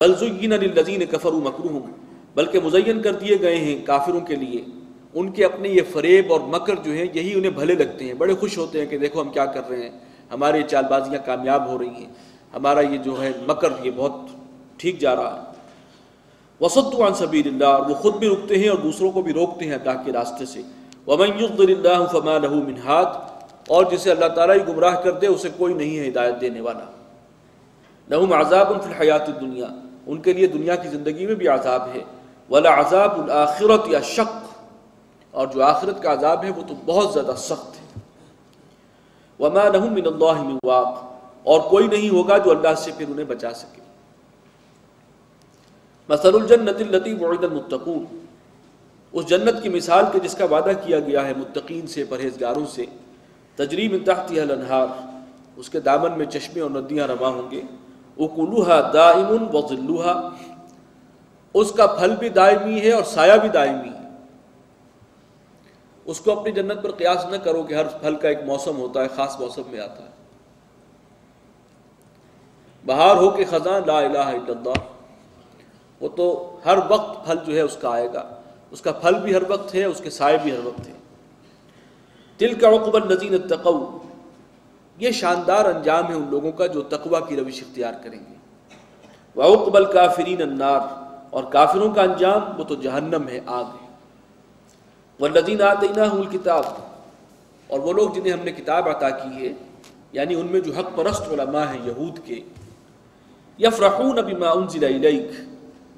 بل زین للذین کفروا مکرهم، بلکہ مزین کر دیے گئے ہیں کافروں کے لیے ان کے اپنے یہ فریب اور مکر جو ہیں، یہی انہیں بھلے لگتے ہیں، بڑے خوش ہوتے ہیں کہ دیکھو ہم کیا کر رہے ہیں، ہماری چال بازیاں کامیاب ہو رہی ہیں، ہمارا یہ جو ہے مکر یہ بہت ٹھیک جا رہا ہے۔ وصدوا عن سبیل اللہ، وہ خود بھی رکتے ہیں اور دوسروں کو بھی روکتے ہیں اللہ کے راستے سے۔ ومن یضلل اللہ فما له من ہاد، اور جسے اللہ تعالیٰ ہی گمراہ کر دے اسے کوئی نہیں ہے ہدایت دینے والا۔ لہم عذاب فی الحیات الدنیا، ان کے لیے دنیا کی زندگی میں بھی عذاب ہے، ولعذاب الآخرۃ اشق، اور جو آخرت کا عذاب ہے وہ تو بہت زیادہ سخت ہے۔ وما لہم من اللہ من واق، اور کوئی نہیں ہوگا جو اللہ سے پھر انہیں بچا سکے۔ مثل الجنۃ التی وعد المتقون، اس جنت کی مثال کے جس کا وعدہ کیا گیا ہے متقین سے، پرہیزگاروں سے، تجری من تحتها الانہار، اس کے دامن میں چشمے اور ندیاں رواں ہوں گے، اکلها دائم وظلها، اس کا پھل بھی دائمی ہے اور سایہ بھی دائمی ہے۔ اس کو اپنی جنت پر قیاس نہ کرو کہ ہر پھل کا ایک موسم ہوتا ہے، خاص موسم میں آتا ہے۔ بہار ہو کے خزاں لا الہ الا اللہ، وہ تو ہر وقت پھل جو ہے اس کا آئے گا، اس کا پھل بھی ہر وقت ہے، اس کے سائے بھی ہر وقت ہے۔ تلک عقبی الذین اتقوا، یہ شاندار انجام ہے ان لوگوں کا جو تقوی کی روش اختیار کریں گے۔ وعقبی الکافرین النار، اور کافروں کا انجام وہ تو جہنم ہے، آگ ہے۔ والذین آتیناہم الکتاب، اور وہ لوگ جنہیں ہم نے کتاب عطا کی ہے، یعنی ان میں جو حق پرست علماء ہیں یہود کے، یفرحون بما انزل الیک،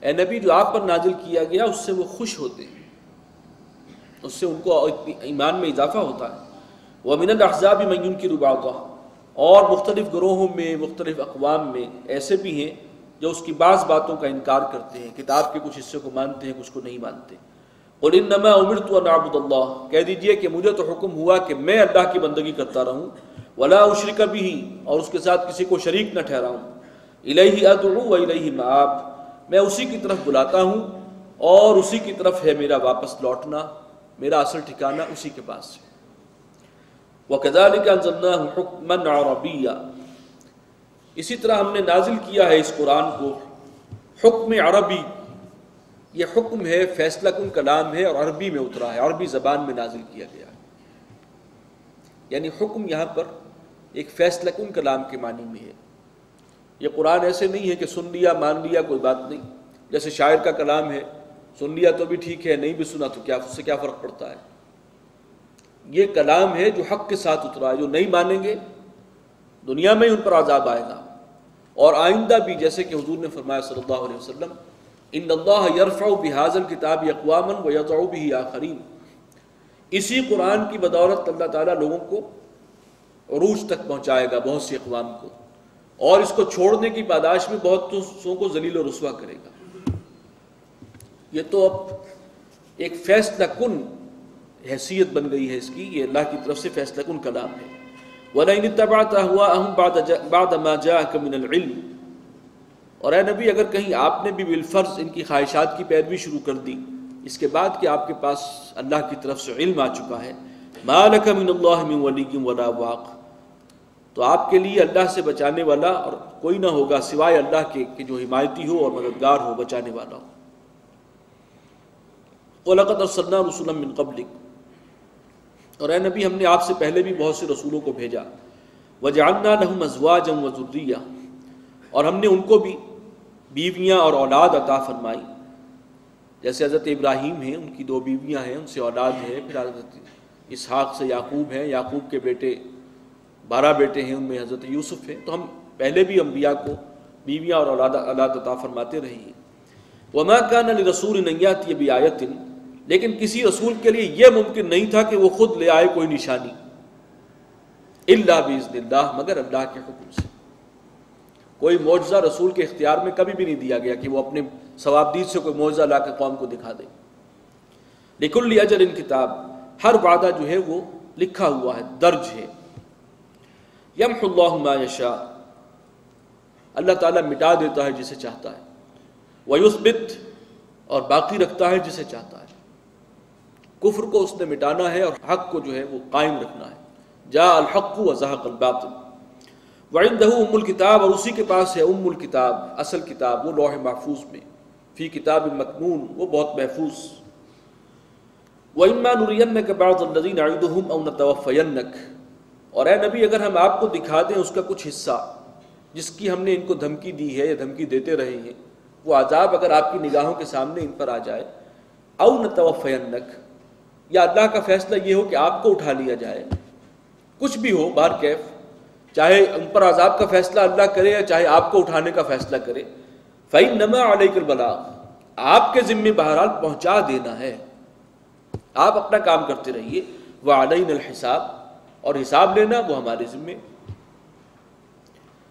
اے نبی جو آپ پر نازل کیا گیا اس سے وہ خوش ہوتے ہیں، اس سے ان کو ایمان میں اضافہ ہوتا ہے۔ ومن الاحزاب من ينکر بعضہ، اور مختلف گروہوں میں، مختلف اقوام میں ایسے بھی ہیں جو اس کی بعض باتوں کا انکار کرتے ہیں، کتاب کے کچھ حصے کو مانتے ہیں، کچھ کو نہیں مانتے۔ قل انما امرت ان اعبد اللہ، کہہ دیجئے کہ مجھے تو حکم ہوا کہ میں اللہ کی بندگی کرتا رہوں، ولا اشرک به، اور اس کے ساتھ کسی کو شریک نہ ٹھہراؤں، الیہ ادعو والیہ مآب، میں اسی کی طرف بلاتا ہوں اور اسی کی طرف ہے میرا واپس لوٹنا، میرا اصل ٹھکانہ اسی کے پاس ہے۔ وَكَذَلِكَ أَنزَلْنَاهُ حُكْمًا عَرَبِيًّا، اسی طرح ہم نے نازل کیا ہے اس قرآن کو حکم عربی، یہ حکم ہے، فیصلہ کن کلام ہے اور عربی میں اترا ہے، عربی زبان میں نازل کیا گیا ہے۔ یعنی حکم یہاں پر ایک فیصلہ کن کلام کے معنی میں ہے۔ یہ قرآن ایسے نہیں ہے کہ سن لیا مان لیا کوئی بات نہیں، جیسے شاعر کا کلام ہے، سن لیا تو بھی ٹھیک ہے، نہیں بھی سنا تو کیا، اس سے کیا فرق پڑتا ہے۔ یہ کلام ہے جو حق کے ساتھ اترا ہے، جو نہیں مانیں گے دنیا میں ان پر عذاب آئے گا، اور آئندہ بھی، جیسے کہ حضور نے فرمایا صلی اللہ علیہ وسلم، ان اللہ یرفع بہذا الکتاب اقواما ویضع به آخرین، اسی قرآن کی بدولت اللہ تعالیٰ لوگوں کو عروج تک پہنچائے گا، بہت سی اقوام کو، اور اس کو چھوڑنے کی پاداش میں بہتوں کو ذلیل و رسوا کرے گا۔ یہ تو اب ایک فیصلہ کن حیثیت بن گئی ہے اس کی، یہ اللہ کی طرف سے فیصلہ کن کلام ہے۔ وَلَئِنِ اتَّبَعْتَ أَهْوَاءَهُمْ بَعْدَ مَا جَاءَكَ مِنَ الْعِلْمِ، اور اے نبی اگر کہیں آپ نے بھی بالفرض ان کی خواہشات کی پیروی شروع کر دی اس کے بعد کہ آپ کے پاس اللہ کی طرف سے علم آ چکا ہے، مَا لَكَ مِنَ اللَّهِ مِنْ وَلِيٍّ وَلَا وَاقٍ، تو آپ کے لیے اللہ سے بچانے والا اور کوئی نہ ہوگا سوائے اللہ کے کہ جو حمایتی ہو اور مددگار ہو، بچانے والا ہو۔ وَلَقَدْ أَرْسَلْنَا رُسُلًا مِّن قَبْلِكَ، اور اے نبی ہم نے آپ سے پہلے بھی بہت سے رسولوں کو بھیجا۔ وَجَعَلْنَا لَهُمْ أَزْوَاجًا وَذُرِّيَّةً، اور ہم نے ان کو بھی بیویاں اور اولاد عطا فرمائی، جیسے حضرت ابراہیم ہیں، ان کی 2 بیویاں ہیں، ان سے اولاد ہے، پھر حضرت اسحاق سے یعقوب ہیں، یعقوب کے بیٹے 12 بیٹے ہیں، ان میں حضرت یوسف ہیں، تو ہم پہلے بھی انبیاء کو بیویاں اور اولاد عطا فرماتے رہے ہیں۔ وَمَا كَانَ لِرَسُولٍ أَن يَأْتِيَ بِآيَةٍ، لیکن کسی رسول کے لیے یہ ممکن نہیں تھا کہ وہ خود لے آئے کوئی نشانی، إِلَّا بِإِذْنِ اللَّهِ، مگر اللہ کے حکم سے۔ کوئی معجزہ رسول کے اختیار میں کبھی بھی نہیں دیا گیا کہ وہ اپنے ثوابدید سے کوئی معجزہ لا کے قوم کو دکھا دے۔ لِكُلِّ أَجَلٍ كِتَاب، ہر وعدہ جو ہے وہ لکھا ہوا ہے، درج ہے۔ یمحو اللہ ما یشاء، اللہ تعالیٰ مٹا دیتا ہے جسے چاہتا ہے، ویثبت، اور باقی رکھتا ہے جسے چاہتا ہے۔ کفر کو اس نے مٹانا ہے اور حق کو جو ہے وہ قائم رکھنا ہے۔ جاء الحق وزهق الباطل وعنده ام الکتاب، اور اسی کے پاس ہے ام الکتاب، اصل کتاب، وہ لوح محفوظ میں، فی کتاب مکنون، وہ بہت محفوظ۔ وَإِمَّا نُرِيَنَّكَ بَعْضَ الَّذِي نَعِدُهُمْ أَوْ نَتَوَفَّيَنَّكَ، اور اے نبی اگر ہم آپ کو دکھا دیں اس کا کچھ حصہ جس کی ہم نے ان کو دھمکی دی ہے یا دھمکی دیتے رہے ہیں، وہ عذاب اگر آپ کی نگاہوں کے سامنے ان پر آ جائے، او نتوفینک، یا اللہ کا فیصلہ یہ ہو کہ آپ کو اٹھا لیا جائے، کچھ بھی ہو بہر کیف، چاہے ان پر عذاب کا فیصلہ اللہ کرے یا چاہے آپ کو اٹھانے کا فیصلہ کرے، فإنما علیک البلاغ، آپ کے ذمہ بہرحال پہنچا دینا ہے، آپ اپنا کام کرتے رہیے، وعلینا الحساب، اور حساب لینا وہ ہمارے ذمہ۔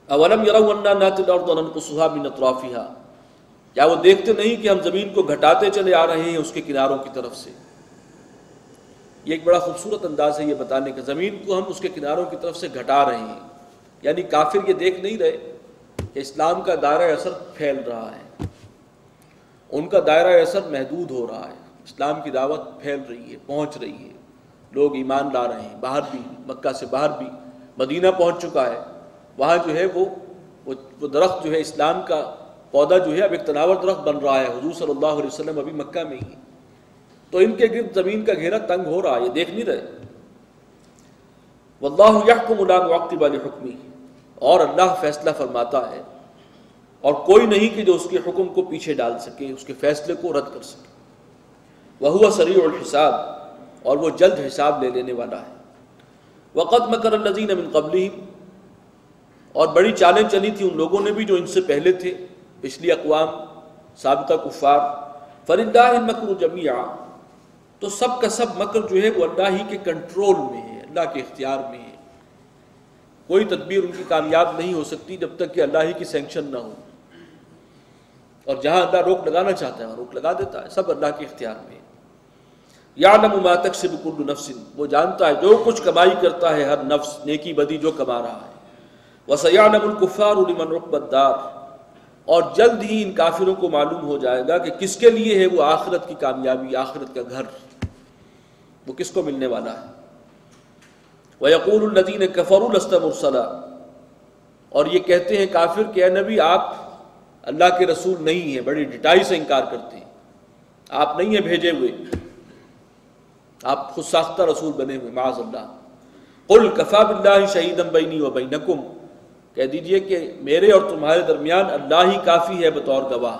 اولم یروا انا ناتی الارض ننقصها من اطرافها، کیا وہ دیکھتے نہیں کہ ہم زمین کو گھٹاتے چلے آ رہے ہیں اس کے کناروں کی طرف سے۔ یہ ایک بڑا خوبصورت انداز ہے یہ بتانے کا، زمین کو ہم اس کے کناروں کی طرف سے گھٹا رہے ہیں، یعنی کافر یہ دیکھ نہیں رہے کہ اسلام کا دائرہ اثر پھیل رہا ہے، ان کا دائرہ اثر محدود ہو رہا ہے، اسلام کی دعوت پھیل رہی ہے، پہنچ رہی ہے، لوگ ایمان لا رہے ہیں، باہر بھی، مکہ سے باہر بھی، مدینہ پہنچ چکا ہے، وہاں جو ہے وہ درخت جو ہے اسلام کا پودا جو ہے اب ایک تناور درخت بن رہا ہے، حضور صلی اللہ علیہ وسلم ابھی مکہ میں ہی، تو ان کے گرد زمین کا گھیرا تنگ ہو رہا ہے، یہ دیکھ نہیں رہے۔ واللہ یحکم لا معقب لحکمہ، اور اللہ فیصلہ فرماتا ہے اور کوئی نہیں کہ جو اس کے حکم کو پیچھے ڈال سکے، اس کے فیصلے کو رد کر سکے۔ وہو سریع الحساب، اور وہ جلد حساب لے لینے والا ہے۔ وقد مکر الذین من قبلہم، اور بڑی چالیں چلی تھی ان لوگوں نے بھی جو ان سے پہلے تھے، پچھلی اقوام، سابقہ کفار۔ فللہ المکر جمیعا، تو سب کا سب مکر جو ہے وہ اللہ ہی کے کنٹرول میں ہے، اللہ کے اختیار میں ہے، کوئی تدبیر ان کی کامیاب نہیں ہو سکتی جب تک کہ اللہ ہی کی سینکشن نہ ہو، اور جہاں اللہ روک لگانا چاہتا ہے وہاں روک لگا دیتا ہے، سب اللہ کے اختیار میں ہے۔ یعلم ما تکسب کل نفس، وہ جانتا ہے جو کچھ کمائی کرتا ہے ہر نفس، نیکی بدی جو کما رہا ہے۔ وَسَيَعْلَمُ الْكُفَّارُ لِمَنْ عُقْبَى الدَّارِ، اور جلد ہی ان کافروں کو معلوم ہو جائے گا کہ کس کے لیے ہے وہ آخرت کی کامیابی، آخرت کا گھر، وہ کس کو ملنے والا ہے۔ وَيَقُولُ الَّذِينَ كَفَرُوا لَسْتَ مُرْسَلًا، اور یہ کہتے ہیں کافر کہ اے نبی آپ اللہ کے رسول نہیں ہیں، بڑی ڈٹائی سے انکار کرتے ہیں، آپ نہیں ہیں بھیجے ہوئے، آپ خود ساختہ رسول بنے ہوئے، معاذ اللہ۔ قُلْ كَفَى بِاللَّهِ شَهِيدًا بَيْنِي وَبَيْنَكُمْ، کہہ دیجئے کہ میرے اور تمہارے درمیان اللہ ہی کافی ہے بطور گواہ،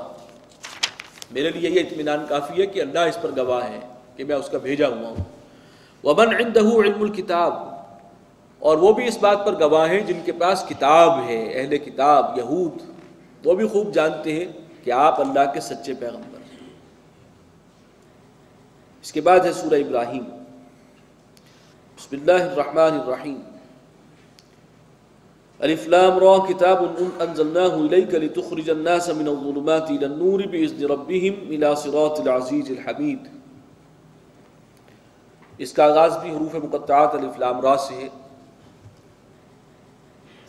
میرے لیے یہ اطمینان کافی ہے کہ اللہ اس پر گواہ ہے کہ میں اس کا بھیجا ہوا ہوں۔ وَمَنْ عِنْدَهُ عِلْمُ الْكِتَابِ، اور وہ بھی اس بات پر گواہ ہیں جن کے پاس کتاب ہے، اہل کتاب یہود، وہ بھی خوب جانتے ہیں کہ آپ اللہ کے سچے پیغمبر ہیں۔ اس کے بعد ہے سورہ ابراہیم، بسم اللہ الرحمن الرحیم۔ الف لام را کتاب انزلناه الیک لتخرج الناس من الظلمات الى النور باذن ربهم الى صراط العزیز الحمید۔ اس کا آغاز بھی حروف مقطعات الف لام را سے ہے۔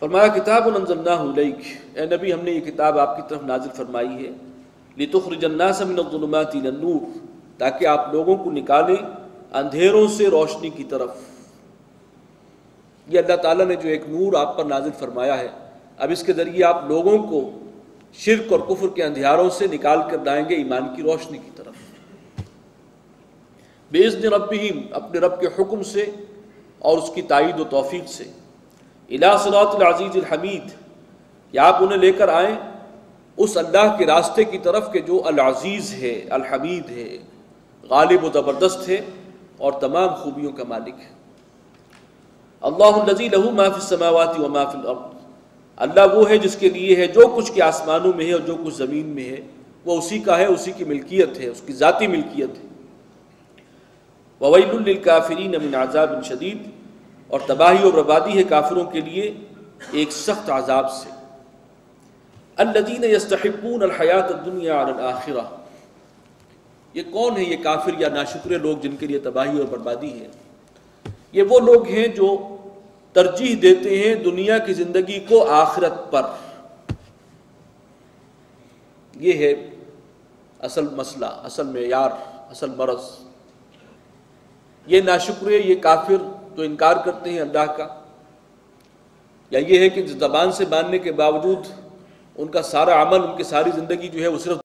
فرمایا کتاب انزلناه الیک، اے نبی ہم نے یہ کتاب آپ کی طرف نازل فرمائی ہے، لتخرج الناس من الظلمات الى النور، تاکہ آپ لوگوں کو نکالیں اندھیروں سے روشنی کی طرف۔ یہ اللہ تعالیٰ نے جو ایک نور آپ پر نازل فرمایا ہے، اب اس کے ذریعے آپ لوگوں کو شرک اور کفر کے اندھیاروں سے نکال کر لائیں گے ایمان کی روشنی کی طرف، بِإِذْنِ رَبِّهِمْ، اپنے رب کے حکم سے اور اس کی تائید و توفیق سے، إِلَى صِرَاطِ الْعَزِيزِ الْحَمِيدِ، کہ آپ انہیں لے کر آئیں اس اللہ کے راستے کی طرف کہ جو العزیز ہے، الحمید ہے، غالب و زبردست ہے اور تمام خوبیوں کا مالک ہے۔ اللہ الذی لہ ما فی السماوات وما فی الارض، اللہ وہ ہے جس کے لیے ہے جو کچھ کے آسمانوں میں ہے اور جو کچھ زمین میں ہے، وہ اسی کا ہے، اسی کی ملکیت ہے، اس کی ذاتی ملکیت ہے۔ وویل للکافرین من عذاب شدید، اور تباہی اور بربادی ہے کافروں کے لیے ایک سخت عذاب سے۔ الذین یستحبون الحیاۃ الدنیا علی الآخرہ، یہ کون ہے یہ کافر یا ناشکرے لوگ جن کے لیے تباہی اور بربادی ہے؟ یہ وہ لوگ ہیں جو ترجیح دیتے ہیں دنیا کی زندگی کو آخرت پر، یہ ہے اصل مسئلہ، اصل معیار، اصل مرض۔ یہ ناشکرے، یہ کافر جو انکار کرتے ہیں اللہ کا، یا یہ ہے کہ زبان سے ماننے کے باوجود ان کا سارا عمل، ان کی ساری زندگی جو ہے وہ صرف